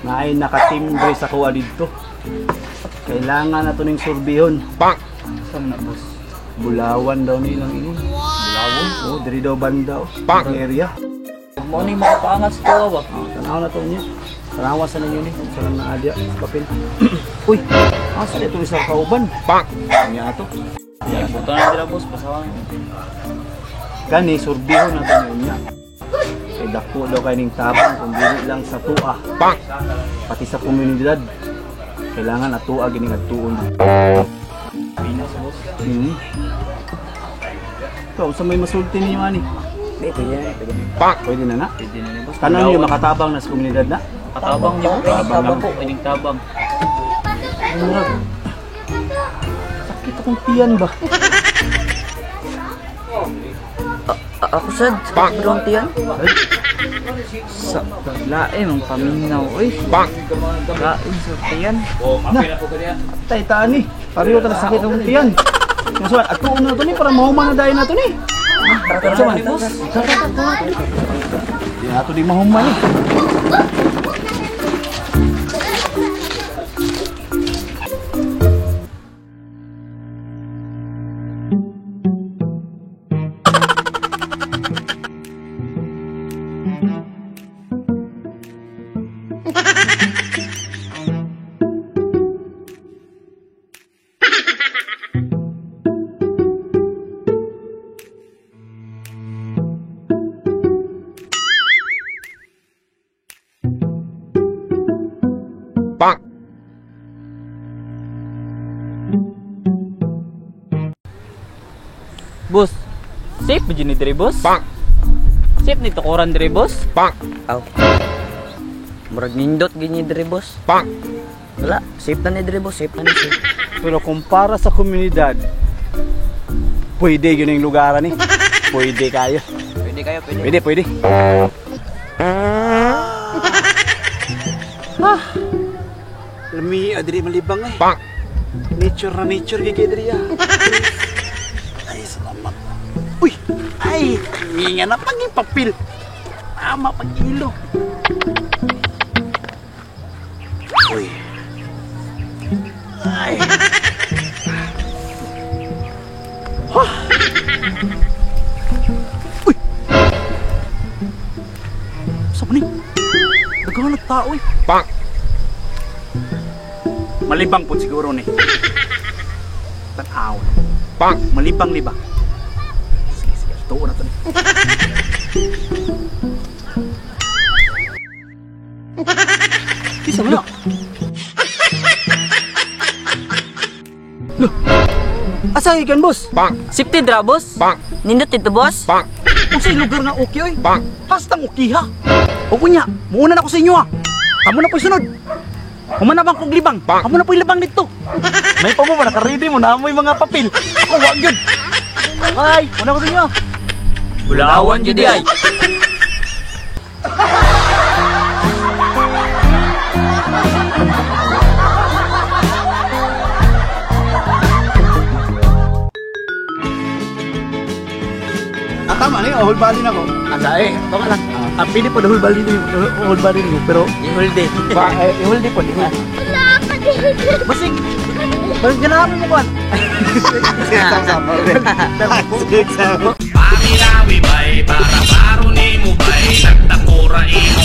na ay nakatimbre sa kuha dito. Kailangan na ito ng surbihon. Saan na boss? Bulawan daw nilang ini. Bulawan? Oo, diri daw banda. Ang area. Mo ni makapangat sa tuwa ba? Tanaw na ito niya. Tanawa sa ninyo ni. Sarang na adya. Papel. Uy! Asa ito isang kauban? Kanya ito. Puto na nila boss, pasawang. Kani, surbihon na ito niya. Kay dako daw kayo ng tabang kung dili lang sa tuah. Pati sa komunidad. Kailangan atua gining atuon. Pinas boss. Ikaw, sa may masulti ninyo ani? Pwede yan. Pwede na na? Pwede na niya boss. Tanan niyo makatabang na sa komunidad na? Katabang niya po. Pwedeng tabang po. Pwedeng tabang. Murag. Sakit akong tiyan ba? Ako sad, sa pagkakang tiyan. Sa laim ang paminaw. Uy, laim sa tiyan. Na, atay taan ni. Pariyo talaga sakit akong tiyan. Yung suwan, atuon na ito ni, para mahuman na dahil na ito ni. Tara sa man, boss. Di na ito di mahuman ni. Boss, safe ba dyan ni Dre, boss? Safe ni tukuran Dre, boss? Aw. Murag nindot ganyan Dre, boss? Wala, safe na ni Dre, boss. Safe na ni safe. Pero kumpara sa komunidad, pwede yun yung lugaran ni. Pwede kayo. Pwede kayo, pwede. Pwede. Lami, adri malibang eh. Nature na nature kay Kedri ah. Ay, salamat. Uy! Ay! Nga na pag-ipapil. Tama pag-ilo. Uy! Ay! Ha! Uy! Saan ni? Nagawa nagtao eh. Malibang po siguro ni. Tanaw. Malibang-libang. Sige. Tuo na ito. Isa mo na. Loh. Asa ikan, boss? Safety dra, boss? Nindot ito, boss? Kung sa lugar nga okay, oy. Hastang okay, ha? O kunya, muna na ako sa inyo, ha? Kamu na po sunod. Humana bang kong libang? Kamu na po yung libang dito. May pa mo, nakaready mo na mo yung mga papel. Ako, wag yun. Ay, muna ko sa inyo. Bulawan judi ay. Tama na yun, whole body na ko. Asa eh, ito ka lang. Pili po na whole body mo, pero... Ihulde. Ihulde po, ihulde. Basig! Basig ganahan mo ko. Sama-sama. Pamilawi bay, para paro ni mo bay, nagtakura imo